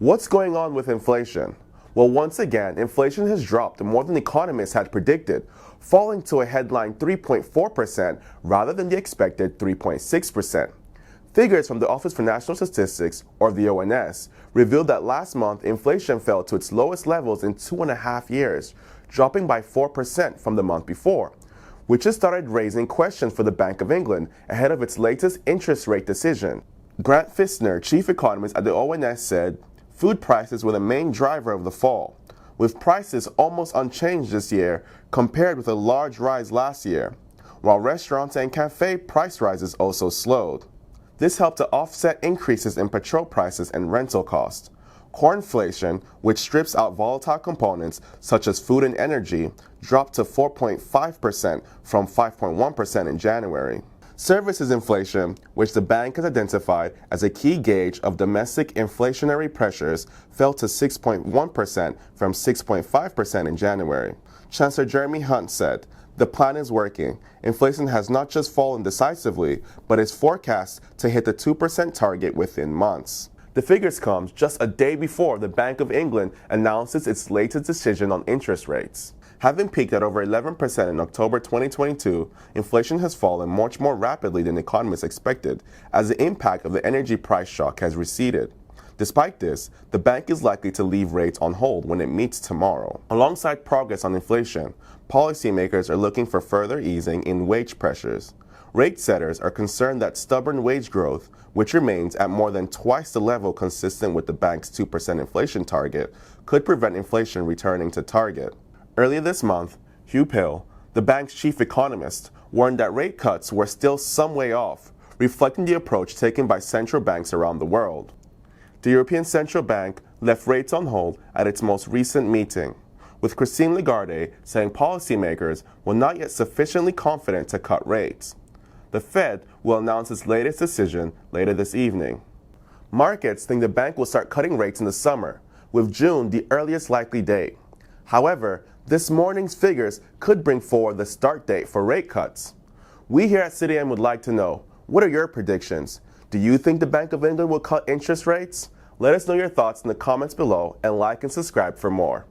What's going on with inflation? Well, once again, inflation has dropped more than economists had predicted, falling to a headline 3.4% rather than the expected 3.6%. Figures from the Office for National Statistics, or the ONS, revealed that last month inflation fell to its lowest levels in 2.5 years, dropping by 4% from the month before, which has started raising questions for the Bank of England ahead of its latest interest rate decision. Grant Fissner, chief economist at the ONS, said, "Food prices were the main driver of the fall, with prices almost unchanged this year compared with a large rise last year, while restaurants and cafe price rises also slowed. This helped to offset increases in petrol prices and rental costs. Cornflation, which strips out volatile components such as food and energy, dropped to 4.5% from 5.1% in January. Services inflation, which the bank has identified as a key gauge of domestic inflationary pressures, fell to 6.1% from 6.5% in January. Chancellor Jeremy Hunt said, "The plan is working. Inflation has not just fallen decisively, but is forecast to hit the 2% target within months." The figures come just a day before the Bank of England announces its latest decision on interest rates. Having peaked at over 11% in October 2022, inflation has fallen much more rapidly than economists expected, as the impact of the energy price shock has receded. Despite this, the bank is likely to leave rates on hold when it meets tomorrow. Alongside progress on inflation, policymakers are looking for further easing in wage pressures. Rate setters are concerned that stubborn wage growth, which remains at more than twice the level consistent with the bank's 2% inflation target, could prevent inflation returning to target. Earlier this month, Hugh Pill, the bank's chief economist, warned that rate cuts were still some way off, reflecting the approach taken by central banks around the world. The European Central Bank left rates on hold at its most recent meeting, with Christine Lagarde saying policymakers were not yet sufficiently confident to cut rates. The Fed will announce its latest decision later this evening. Markets think the bank will start cutting rates in the summer, with June the earliest likely date. However, this morning's figures could bring forward the start date for rate cuts. We here at City A.M would like to know, what are your predictions? Do you think the Bank of England will cut interest rates? Let us know your thoughts in the comments below and like and subscribe for more.